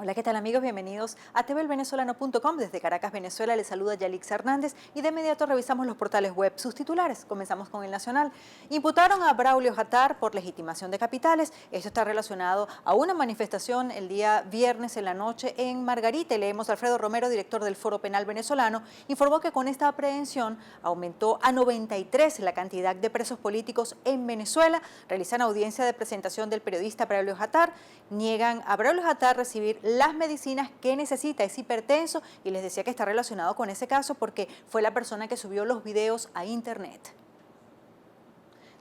Hola, ¿qué tal amigos? Bienvenidos a tvelvenezolano.com. Desde Caracas, Venezuela, les saluda Yalix Hernández y de inmediato revisamos los portales web, sus titulares. Comenzamos con El Nacional. Imputaron a Braulio Jatar por legitimación de capitales. Esto está relacionado a una manifestación el día viernes en la noche en Margarita. Y leemos a Alfredo Romero, director del Foro Penal Venezolano, informó que con esta aprehensión aumentó a 93 la cantidad de presos políticos en Venezuela. Realizan audiencia de presentación del periodista Braulio Jatar. Niegan a Braulio Jatar recibir las medicinas que necesita, es hipertenso, y les decía que está relacionado con ese caso porque fue la persona que subió los videos a internet.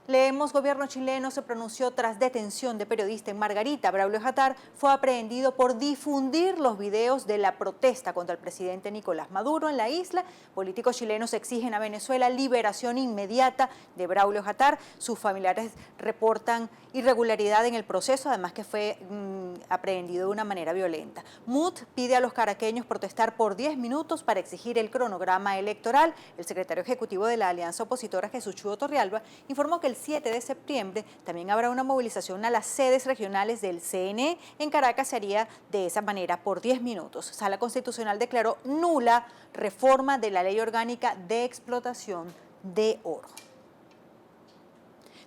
Leemos, gobierno chileno se pronunció tras detención de periodista en Margarita. Braulio Jatar fue aprehendido por difundir los videos de la protesta contra el presidente Nicolás Maduro en la isla. Políticos chilenos exigen a Venezuela liberación inmediata de Braulio Jatar. Sus familiares reportan irregularidad en el proceso, además que fue aprehendido de una manera violenta. MUD pide a los caraqueños protestar por 10 minutos para exigir el cronograma electoral. El secretario ejecutivo de la alianza opositora, Jesús Chuo Torrealba, informó que el 7 de septiembre también habrá una movilización a las sedes regionales del CNE. En Caracas se haría de esa manera por 10 minutos. Sala Constitucional declaró nula reforma de la Ley Orgánica de Explotación de Oro.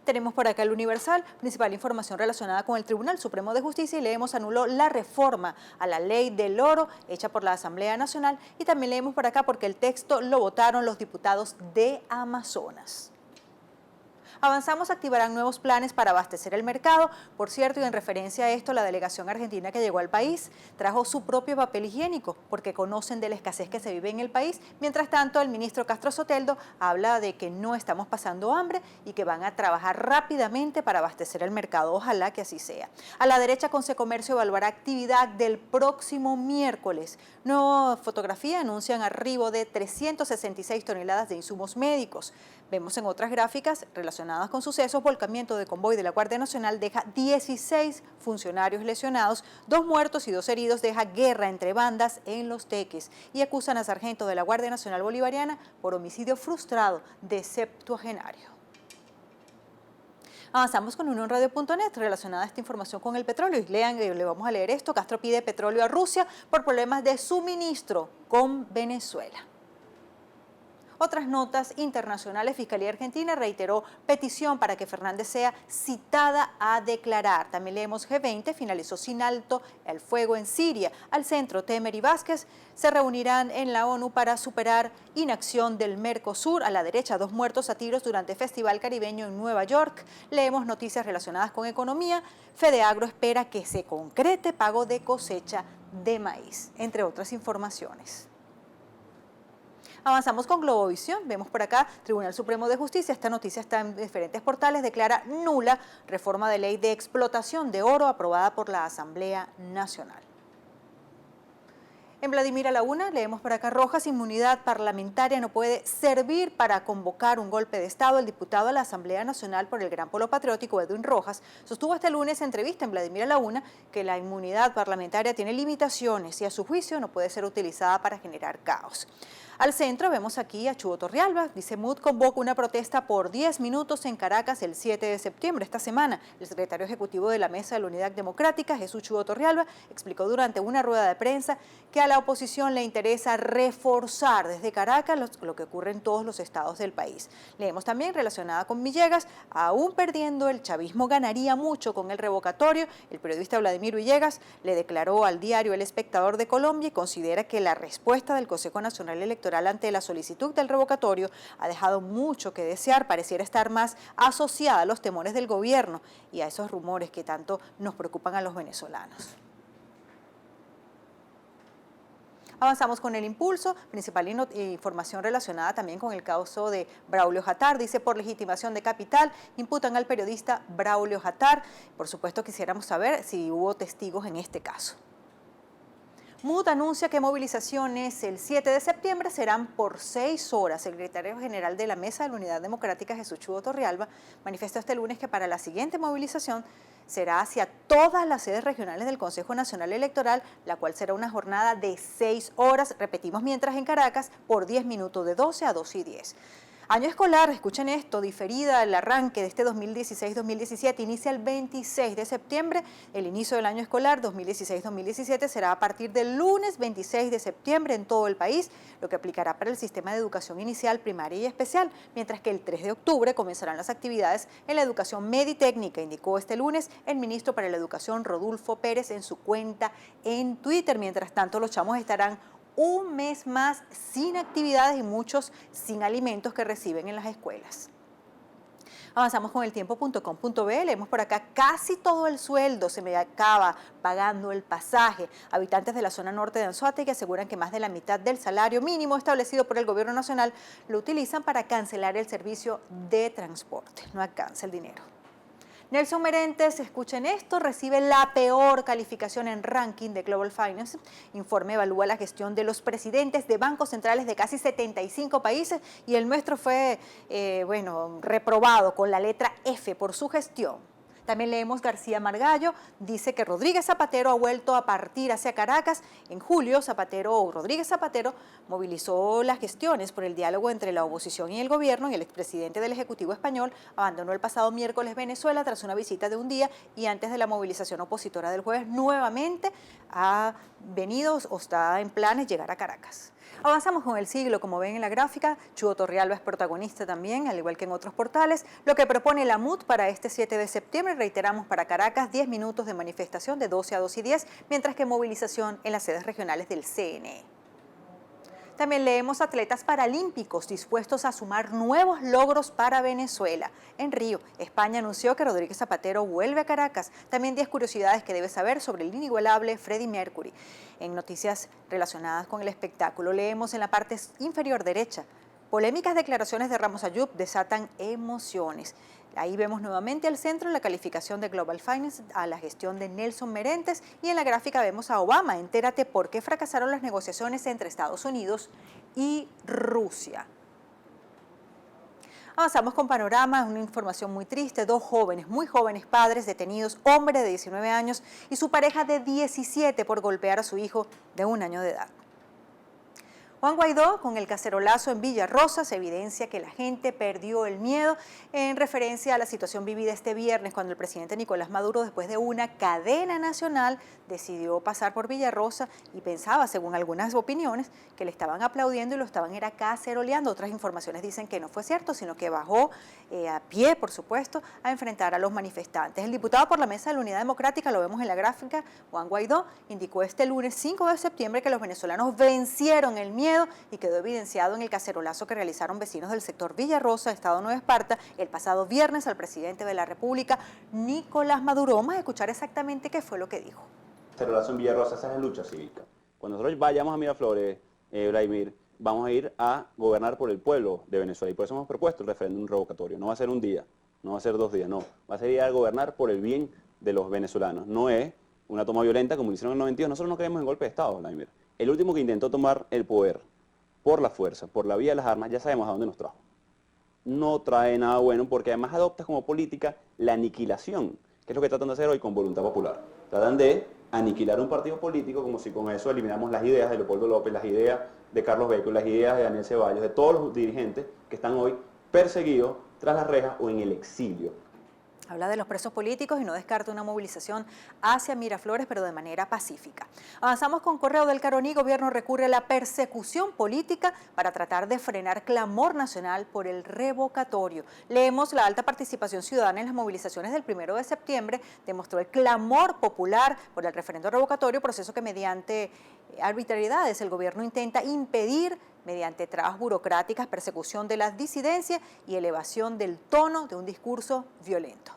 Tenemos por acá el Universal, principal información relacionada con el Tribunal Supremo de Justicia, y leemos anuló la reforma a la ley del oro hecha por la Asamblea Nacional, y también leemos por acá porque el texto lo votaron los diputados de Amazonas. Avanzamos, activarán nuevos planes para abastecer el mercado. Por cierto, y en referencia a esto, la delegación argentina que llegó al país trajo su propio papel higiénico porque conocen de la escasez que se vive en el país. Mientras tanto, el ministro Castro Soteldo habla de que no estamos pasando hambre y que van a trabajar rápidamente para abastecer el mercado. Ojalá que así sea. A la derecha, Consecomercio evaluará actividad del próximo miércoles. Nueva fotografía anuncian arribo de 366 toneladas de insumos médicos. Vemos en otras gráficas relacionadas con sucesos, volcamiento de convoy de la Guardia Nacional deja 16 funcionarios lesionados, 2 muertos y 2 heridos, deja guerra entre bandas en Los Teques, y acusan a sargento de la Guardia Nacional Bolivariana por homicidio frustrado de septuagenario. Avanzamos con unionradio.net relacionada a esta información con el petróleo. Y le vamos a leer esto. Castro pide petróleo a Rusia por problemas de suministro con Venezuela. Otras notas internacionales, Fiscalía Argentina reiteró petición para que Fernández sea citada a declarar. También leemos G20, finalizó sin alto el fuego en Siria. Al centro, Temer y Vázquez se reunirán en la ONU para superar inacción del Mercosur. A la derecha, 2 muertos a tiros durante Festival Caribeño en Nueva York. Leemos noticias relacionadas con economía. Fedeagro espera que se concrete pago de cosecha de maíz, entre otras informaciones. Avanzamos con Globovisión, vemos por acá, Tribunal Supremo de Justicia, esta noticia está en diferentes portales, declara nula reforma de ley de explotación de oro aprobada por la Asamblea Nacional. En Vladimir a la Una, leemos por acá, Rojas, inmunidad parlamentaria no puede servir para convocar un golpe de Estado. El diputado de la Asamblea Nacional por el Gran Polo Patriótico, Edwin Rojas, sostuvo este lunes en entrevista en Vladimir a la Una que la inmunidad parlamentaria tiene limitaciones y a su juicio no puede ser utilizada para generar caos. Al centro vemos aquí a Chuo Torrealba, dice MUD convoca una protesta por 10 minutos en Caracas el 7 de septiembre. Esta semana, el secretario ejecutivo de la Mesa de la Unidad Democrática, Jesús Chuo Torrealba, explicó durante una rueda de prensa que a la oposición le interesa reforzar desde Caracas lo que ocurre en todos los estados del país. Leemos también relacionada con Villegas, aún perdiendo el chavismo ganaría mucho con el revocatorio. El periodista Vladimir Villegas le declaró al diario El Espectador de Colombia y considera que la respuesta del Consejo Nacional Electoral ante la solicitud del revocatorio ha dejado mucho que desear, pareciera estar más asociada a los temores del gobierno y a esos rumores que tanto nos preocupan a los venezolanos. Avanzamos con El Impulso, principal información relacionada también con el caso de Braulio Jatar. Dice, por legitimación de capital, imputan al periodista Braulio Jatar. Por supuesto, quisiéramos saber si hubo testigos en este caso. MUD anuncia que movilizaciones el 7 de septiembre serán por 6 horas. El secretario general de la Mesa de la Unidad Democrática, Jesús Chuo Torrealba, manifestó este lunes que para la siguiente movilización será hacia todas las sedes regionales del Consejo Nacional Electoral, la cual será una jornada de 6 horas, repetimos, mientras en Caracas, por 10 minutos de 12 a 2:10. Año escolar, escuchen esto, diferida el arranque de este 2016-2017, inicia el 26 de septiembre. El inicio del año escolar 2016-2017 será a partir del lunes 26 de septiembre en todo el país, lo que aplicará para el sistema de educación inicial, primaria y especial, mientras que el 3 de octubre comenzarán las actividades en la educación media y técnica, indicó este lunes el ministro para la Educación, Rodolfo Pérez, en su cuenta en Twitter. Mientras tanto, los chamos estarán un mes más sin actividades y muchos sin alimentos que reciben en las escuelas. Avanzamos con el tiempo.com.be, leemos por acá, casi todo el sueldo se me acaba pagando el pasaje. Habitantes de la zona norte de Anzoátegui aseguran que más de la mitad del salario mínimo establecido por el gobierno nacional lo utilizan para cancelar el servicio de transporte. No alcanza el dinero. Nelson Merentes, escuchen esto, recibe la peor calificación en ranking de Global Finance. Informe evalúa la gestión de los presidentes de bancos centrales de casi 75 países y el nuestro fue, reprobado con la letra F por su gestión. También leemos García Margallo, dice que Rodríguez Zapatero ha vuelto a partir hacia Caracas. En julio, Rodríguez Zapatero movilizó las gestiones por el diálogo entre la oposición y el gobierno, y el expresidente del Ejecutivo español abandonó el pasado miércoles Venezuela tras una visita de un día y antes de la movilización opositora del jueves nuevamente ha venido o está en planes llegar a Caracas. Avanzamos con El Siglo, como ven en la gráfica. Chugo Torrealba es protagonista también, al igual que en otros portales. Lo que propone la MUD para este 7 de septiembre, reiteramos, para Caracas, 10 minutos de manifestación de 12 a 2:10, mientras que movilización en las sedes regionales del CNE. También leemos atletas paralímpicos dispuestos a sumar nuevos logros para Venezuela. En Río, España anunció que Rodríguez Zapatero vuelve a Caracas. También 10 curiosidades que debes saber sobre el inigualable Freddie Mercury. En noticias relacionadas con el espectáculo, leemos en la parte inferior derecha, polémicas declaraciones de Ramos Ayub desatan emociones. Ahí vemos nuevamente al centro la calificación de Global Finance a la gestión de Nelson Merentes, y en la gráfica vemos a Obama. Entérate por qué fracasaron las negociaciones entre Estados Unidos y Rusia. Avanzamos con Panorama, una información muy triste. 2 jóvenes, muy jóvenes padres detenidos, hombre de 19 años y su pareja de 17 por golpear a su hijo de 1 año de edad. Juan Guaidó, con el cacerolazo en Villarrosa, se evidencia que la gente perdió el miedo en referencia a la situación vivida este viernes cuando el presidente Nicolás Maduro, después de una cadena nacional, decidió pasar por Villarrosa y pensaba, según algunas opiniones, que le estaban aplaudiendo y lo estaban caceroleando. Otras informaciones dicen que no fue cierto, sino que bajó a pie, por supuesto, a enfrentar a los manifestantes. El diputado por la Mesa de la Unidad Democrática, lo vemos en la gráfica, Juan Guaidó, indicó este lunes 5 de septiembre que los venezolanos vencieron el miedo y quedó evidenciado en el cacerolazo que realizaron vecinos del sector Villarrosa, Estado Nueva Esparta, el pasado viernes al presidente de la República, Nicolás Maduro. Vamos a escuchar exactamente qué fue lo que dijo. Cacerolazo en Villarrosa, esa es la lucha cívica. Cuando nosotros vayamos a Miraflores, Vladimir, vamos a ir a gobernar por el pueblo de Venezuela, y por eso hemos propuesto el referéndum revocatorio. No va a ser un día, no va a ser 2 días, no. Va a ser ir a gobernar por el bien de los venezolanos. No es una toma violenta como lo hicieron en el 92. Nosotros no creemos en golpe de Estado, Vladimir. El último que intentó tomar el poder por la fuerza, por la vía de las armas, ya sabemos a dónde nos trajo. No trae nada bueno, porque además adopta como política la aniquilación, que es lo que tratan de hacer hoy con Voluntad Popular. Tratan de aniquilar un partido político como si con eso eliminamos las ideas de Leopoldo López, las ideas de Carlos Beco, las ideas de Daniel Ceballos, de todos los dirigentes que están hoy perseguidos tras las rejas o en el exilio. Habla de los presos políticos y no descarta una movilización hacia Miraflores, pero de manera pacífica. Avanzamos con Correo del Caroní. Gobierno recurre a la persecución política para tratar de frenar clamor nacional por el revocatorio. Leemos: la alta participación ciudadana en las movilizaciones del 1 de septiembre demostró el clamor popular por el referendo revocatorio, proceso que mediante arbitrariedades el gobierno intenta impedir mediante trabas burocráticas, persecución de las disidencias y elevación del tono de un discurso violento.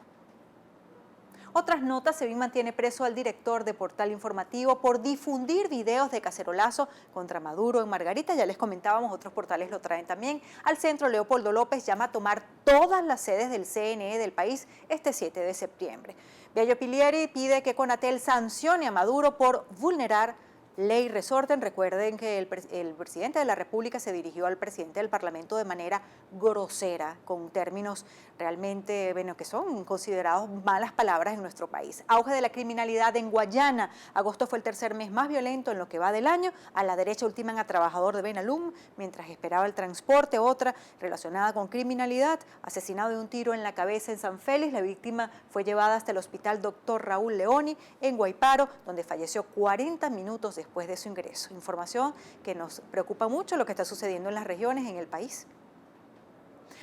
Otras notas: SEBIN mantiene preso al director de Portal Informativo por difundir videos de cacerolazo contra Maduro en Margarita. Ya les comentábamos, otros portales lo traen también. Al centro, Leopoldo López llama a tomar todas las sedes del CNE del país este 7 de septiembre. Biagio Pilieri pide que Conatel sancione a Maduro por vulnerar ley resorten. Recuerden que el presidente de la República se dirigió al presidente del Parlamento de manera grosera, con términos realmente, bueno, que son considerados malas palabras en nuestro país. Auge de la criminalidad en Guayana. Agosto fue el tercer mes más violento en lo que va del año. A la derecha ultiman a trabajador de Benalum mientras esperaba el transporte. Otra relacionada con criminalidad, asesinado de un tiro en la cabeza en San Félix. La víctima fue llevada hasta el hospital Dr. Raúl Leoni en Guaiparo, donde falleció 40 minutos después de su ingreso. Información que nos preocupa mucho, lo que está sucediendo en las regiones, en el país.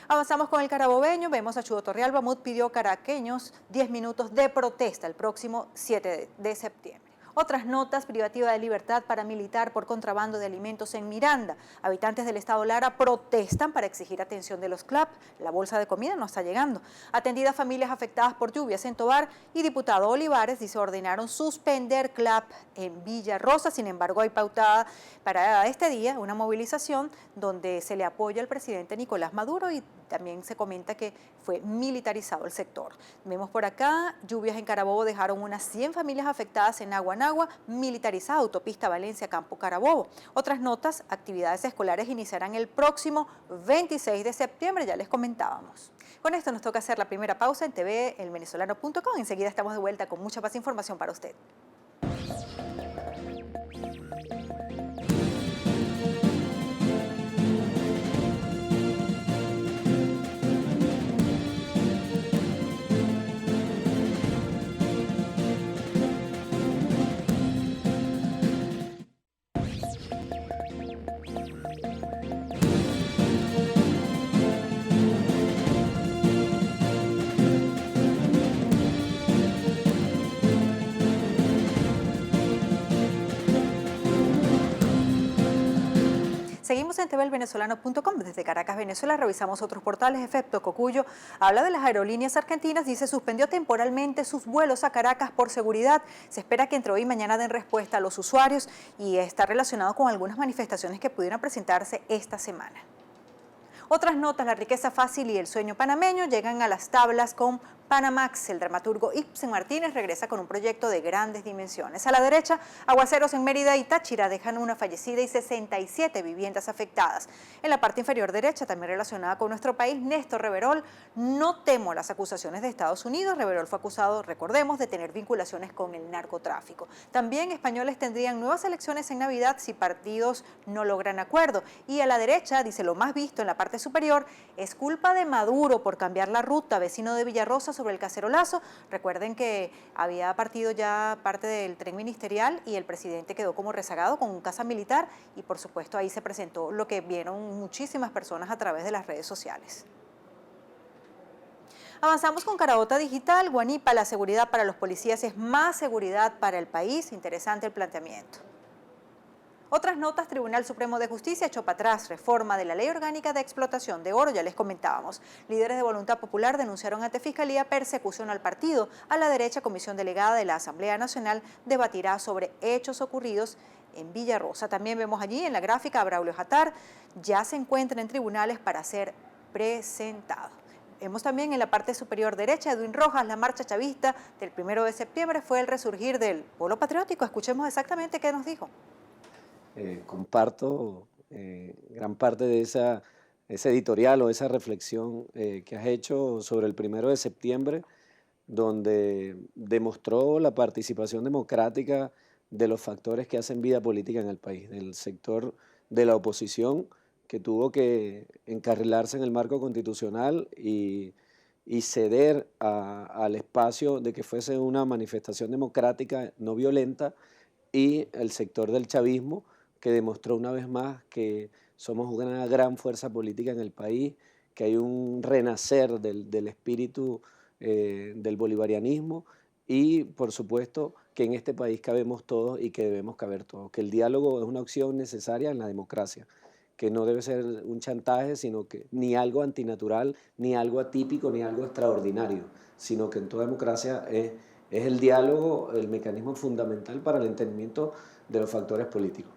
Avanzamos con el carabobeño. Vemos a Chudo Torrealba. MUD pidió caraqueños 10 minutos de protesta el próximo 7 de septiembre. Otras notas: privativa de libertad paramilitar por contrabando de alimentos en Miranda. Habitantes del estado Lara protestan para exigir atención de los CLAP. La bolsa de comida no está llegando. Atendidas familias afectadas por lluvias en Tovar, y diputado Olivares dice ordenaron suspender CLAP en Villa Rosa. Sin embargo, hay pautada para este día una movilización donde se le apoya al presidente Nicolás Maduro, y también se comenta que fue militarizado el sector. Vemos por acá, lluvias en Carabobo dejaron unas 100 familias afectadas en Aguanagua, militarizada autopista Valencia-Campo Carabobo. Otras notas: actividades escolares iniciarán el próximo 26 de septiembre, ya les comentábamos. Con esto nos toca hacer la primera pausa en tvElvenezolano.com. Enseguida estamos de vuelta con mucha más información para usted. Seguimos en tvElvenezolano.com. Desde Caracas, Venezuela, revisamos otros portales. Efecto Cocuyo habla de las aerolíneas argentinas. Dice: suspendió temporalmente sus vuelos a Caracas por seguridad. Se espera que entre hoy y mañana den respuesta a los usuarios, y está relacionado con algunas manifestaciones que pudieran presentarse esta semana. Otras notas: la riqueza fácil y el sueño panameño llegan a las tablas con Panamax. El dramaturgo Ibsen Martínez regresa con un proyecto de grandes dimensiones. A la derecha, aguaceros en Mérida y Táchira dejan una fallecida y 67 viviendas afectadas. En la parte inferior derecha, también relacionada con nuestro país, Néstor Reverol: no temo las acusaciones de Estados Unidos. Reverol fue acusado, recordemos, de tener vinculaciones con el narcotráfico. También españoles tendrían nuevas elecciones en Navidad si partidos no logran acuerdo. Y a la derecha, dice, lo más visto en la parte superior: es culpa de Maduro por cambiar la ruta. Vecino de Villarrosa sobre el cacerolazo. Recuerden que había partido ya parte del tren ministerial y el presidente quedó como rezagado con un caza militar, y por supuesto ahí se presentó lo que vieron muchísimas personas a través de las redes sociales. Avanzamos con Caraota Digital. Guanipa: la seguridad para los policías es más seguridad para el país. Interesante el planteamiento. Otras notas: Tribunal Supremo de Justicia echó para atrás reforma de la Ley Orgánica de Explotación de Oro, ya les comentábamos. Líderes de Voluntad Popular denunciaron ante Fiscalía persecución al partido. A la derecha, Comisión Delegada de la Asamblea Nacional debatirá sobre hechos ocurridos en Villarrosa. También vemos allí en la gráfica a Braulio Jatar, ya se encuentra en tribunales para ser presentado. Vemos también en la parte superior derecha, Edwin Rojas: la marcha chavista del 1 de septiembre fue el resurgir del polo patriótico. Escuchemos exactamente qué nos dijo. Comparto gran parte de ese editorial o esa reflexión que has hecho sobre el 1 de septiembre, donde demostró la participación democrática de los factores que hacen vida política en el país, del sector de la oposición, que tuvo que encarrilarse en el marco constitucional y ceder al espacio de que fuese una manifestación democrática no violenta, y el sector del chavismo, que demostró una vez más que somos una gran fuerza política en el país, que hay un renacer del espíritu del bolivarianismo, y por supuesto que en este país cabemos todos y que debemos caber todos, que el diálogo es una opción necesaria en la democracia, que no debe ser un chantaje, sino que ni algo antinatural, ni algo atípico, ni algo extraordinario, sino que en toda democracia es el diálogo el mecanismo fundamental para el entendimiento de los factores políticos.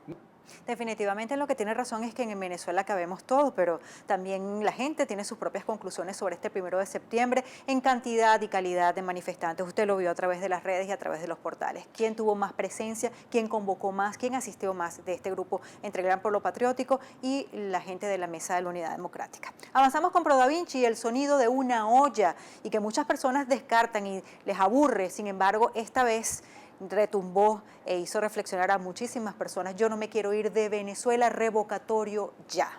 Definitivamente lo que tiene razón es que en Venezuela cabemos todo, pero también la gente tiene sus propias conclusiones sobre este 1 de septiembre en cantidad y calidad de manifestantes. Usted lo vio a través de las redes y a través de los portales. ¿Quién tuvo más presencia? ¿Quién convocó más? ¿Quién asistió más de este grupo entre el Gran Pueblo Patriótico y la gente de la Mesa de la Unidad Democrática? Avanzamos con Pro Da Vinci, el sonido de una olla, y que muchas personas descartan y les aburre. Sin embargo, esta vez retumbó e hizo reflexionar a muchísimas personas. Yo no me quiero ir de Venezuela, revocatorio ya.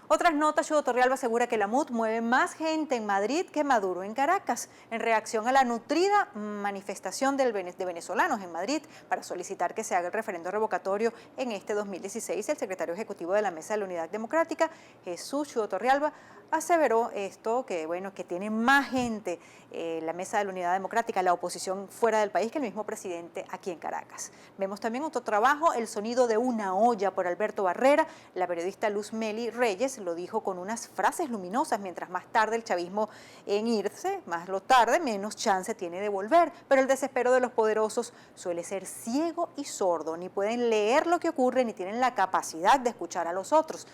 Otras notas, Chudo Torrealba asegura que la MUD mueve más gente en Madrid que Maduro en Caracas, en reacción a la nutrida manifestación de venezolanos en Madrid para solicitar que se haga el referendo revocatorio en este 2016. El secretario ejecutivo de la Mesa de la Unidad Democrática, Jesús Chudo Torrealba, aseveró esto, que bueno, que tiene más gente la Mesa de la Unidad Democrática, la oposición fuera del país, que el mismo presidente aquí en Caracas. Vemos también otro trabajo, El sonido de una olla, por Alberto Barrera. La periodista Luz Meli Reyes lo dijo con unas frases luminosas: mientras más tarde el chavismo en irse, más lo tarde, menos chance tiene de volver. Pero el desespero de los poderosos suele ser ciego y sordo, ni pueden leer lo que ocurre, ni tienen la capacidad de escuchar a los otros.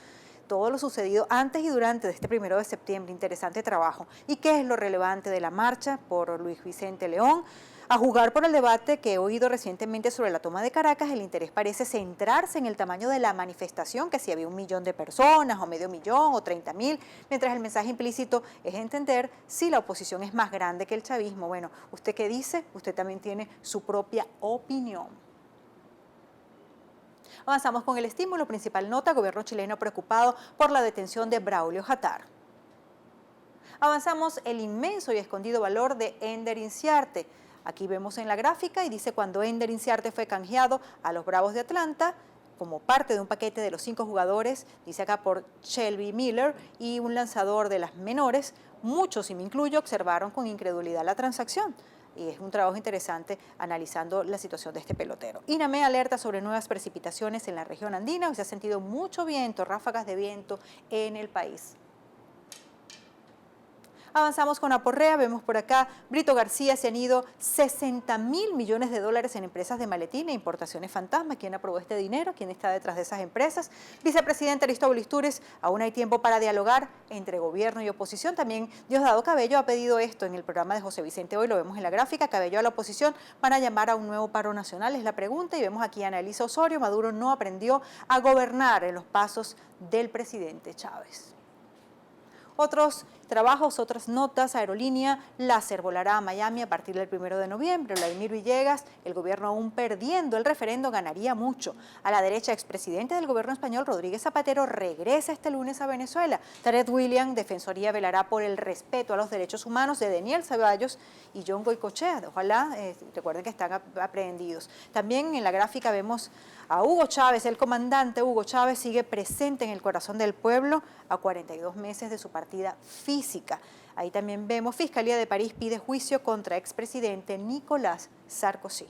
Todo lo sucedido antes y durante de este 1 de septiembre, interesante trabajo. ¿Y qué es lo relevante de la marcha por Luis Vicente León? A jugar por el debate que he oído recientemente sobre la toma de Caracas, el interés parece centrarse en el tamaño de la manifestación, que si había 1 millón de personas, o medio millón, o 30.000, mientras el mensaje implícito es entender si la oposición es más grande que el chavismo. Bueno, ¿usted qué dice? Usted también tiene su propia opinión. Avanzamos con el estímulo. Principal nota, gobierno chileno preocupado por la detención de Braulio Jatar. Avanzamos, el inmenso y escondido valor de Ender Inciarte. Aquí vemos en la gráfica y dice: cuando Ender Inciarte fue canjeado a los Bravos de Atlanta, como parte de un paquete de los 5 jugadores, dice acá, por Shelby Miller y un lanzador de las menores, muchos, y me incluyo, observaron con incredulidad la transacción. Y es un trabajo interesante analizando la situación de este pelotero. INAME alerta sobre nuevas precipitaciones en la región andina. Hoy se ha sentido mucho viento, ráfagas de viento en el país. Avanzamos con Aporrea, vemos por acá, Brito García, se han ido 60.000 millones de dólares en empresas de maletín e importaciones fantasma. ¿Quién aprobó este dinero? ¿Quién está detrás de esas empresas? Vicepresidente Aristóbulo Istúriz, aún hay tiempo para dialogar entre gobierno y oposición. También Diosdado Cabello ha pedido esto en el programa de José Vicente Hoy, lo vemos en la gráfica. Cabello a la oposición para llamar a un nuevo paro nacional, es la pregunta. Y vemos aquí a Ana Elisa Osorio: Maduro no aprendió a gobernar en los pasos del presidente Chávez. Otros trabajos, otras notas, aerolínea Láser volará a Miami a partir del 1 de noviembre. Vladimir Villegas, el gobierno aún perdiendo el referendo ganaría mucho. A la derecha, expresidente del gobierno español Rodríguez Zapatero regresa este lunes a Venezuela. Tarek William, Defensoría velará por el respeto a los derechos humanos de Daniel Ceballos y John Goycochea. Ojalá, recuerden que están aprehendidos. También en la gráfica vemos a Hugo Chávez, el comandante Hugo Chávez sigue presente en el corazón del pueblo a 42 meses de su partida física. Ahí también vemos, Fiscalía de París pide juicio contra expresidente Nicolás Sarkozy.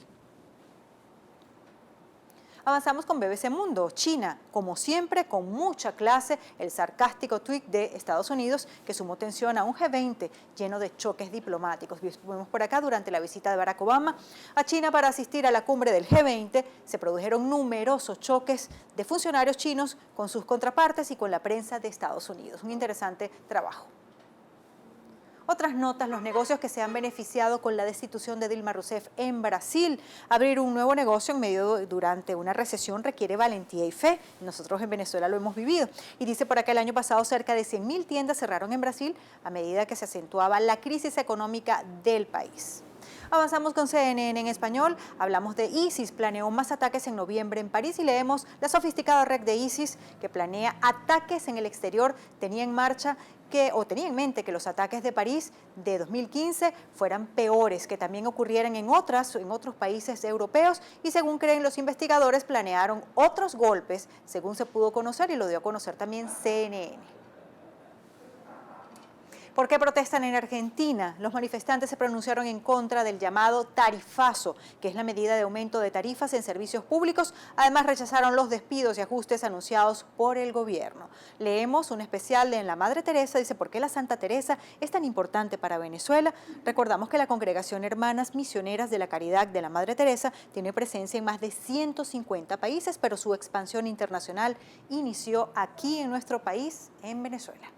Avanzamos con BBC Mundo. China, como siempre, con mucha clase, el sarcástico tuit de Estados Unidos que sumó tensión a un G20 lleno de choques diplomáticos. Vemos por acá, durante la visita de Barack Obama a China para asistir a la cumbre del G20, se produjeron numerosos choques de funcionarios chinos con sus contrapartes y con la prensa de Estados Unidos. Un interesante trabajo. Otras notas, los negocios que se han beneficiado con la destitución de Dilma Rousseff en Brasil. Abrir un nuevo negocio durante una recesión requiere valentía y fe. Nosotros en Venezuela lo hemos vivido. Y dice por acá, el año pasado cerca de 100.000 tiendas cerraron en Brasil a medida que se acentuaba la crisis económica del país. Avanzamos con CNN en español, hablamos de ISIS, planeó más ataques en noviembre en París y leemos: la sofisticada red de ISIS que planea ataques en el exterior tenía en mente que los ataques de París de 2015 fueran peores, que también ocurrieran en otros países europeos y según creen los investigadores planearon otros golpes, según se pudo conocer y lo dio a conocer también CNN. ¿Por qué protestan en Argentina? Los manifestantes se pronunciaron en contra del llamado tarifazo, que es la medida de aumento de tarifas en servicios públicos. Además, rechazaron los despidos y ajustes anunciados por el gobierno. Leemos un especial de En la Madre Teresa, dice ¿por qué la Santa Teresa es tan importante para Venezuela? Recordamos que la Congregación Hermanas Misioneras de la Caridad de la Madre Teresa tiene presencia en más de 150 países, pero su expansión internacional inició aquí en nuestro país, en Venezuela.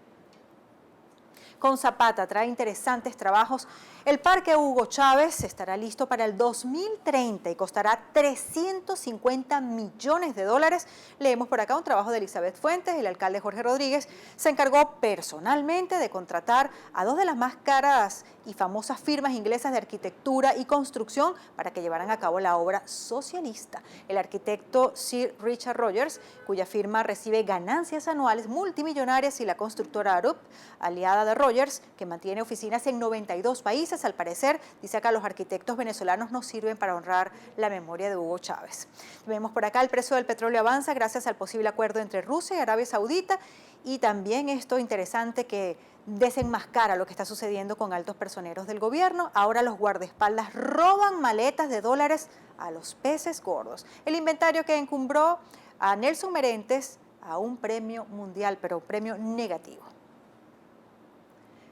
Con Zapata trae interesantes trabajos. El Parque Hugo Chávez estará listo para el 2030 y costará 350 millones de dólares. Leemos por acá un trabajo de Elizabeth Fuentes. El alcalde Jorge Rodríguez se encargó personalmente de contratar a dos de las más caras y famosas firmas inglesas de arquitectura y construcción para que llevaran a cabo la obra socialista. El arquitecto Sir Richard Rogers, cuya firma recibe ganancias anuales multimillonarias, y la constructora Arup, aliada de Rogers, que mantiene oficinas en 92 países. Al parecer, dice acá, los arquitectos venezolanos nos sirven para honrar la memoria de Hugo Chávez. Vemos por acá el precio del petróleo avanza gracias al posible acuerdo entre Rusia y Arabia Saudita, y también esto interesante que desenmascara lo que está sucediendo con altos personeros del gobierno. Ahora los guardaespaldas roban maletas de dólares a los peces gordos. El inventario que encumbró a Nelson Merentes a un premio mundial, pero un premio negativo.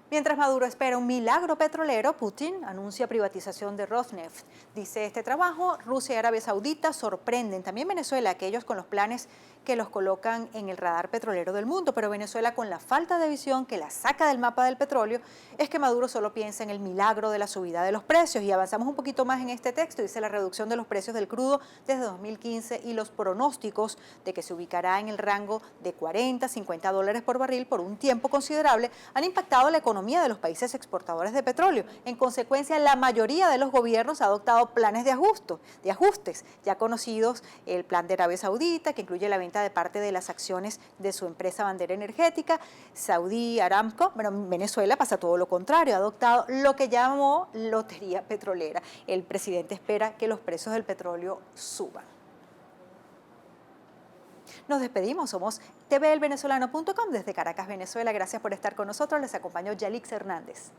Mientras Maduro espera un milagro petrolero, Putin anuncia privatización de Rosneft. Dice este trabajo, Rusia y Arabia Saudita sorprenden también Venezuela, aquellos con los planes que los colocan en el radar petrolero del mundo, pero Venezuela, con la falta de visión que la saca del mapa del petróleo, es que Maduro solo piensa en el milagro de la subida de los precios. Y avanzamos un poquito más en este texto, dice la reducción de los precios del crudo desde 2015 y los pronósticos de que se ubicará en el rango de 40 a 50 dólares por barril por un tiempo considerable han impactado la economía de los países exportadores de petróleo. En consecuencia, la mayoría de los gobiernos ha adoptado planes de ajustes, ya conocidos, el plan de Arabia Saudita, que incluye la venta de parte de las acciones de su empresa bandera energética, Saudi Aramco. Bueno, Venezuela pasa todo lo contrario, ha adoptado lo que llamó lotería petrolera. El presidente espera que los precios del petróleo suban. Nos despedimos, somos tvelvenezolano.com desde Caracas, Venezuela. Gracias por estar con nosotros, les acompañó Yalix Hernández.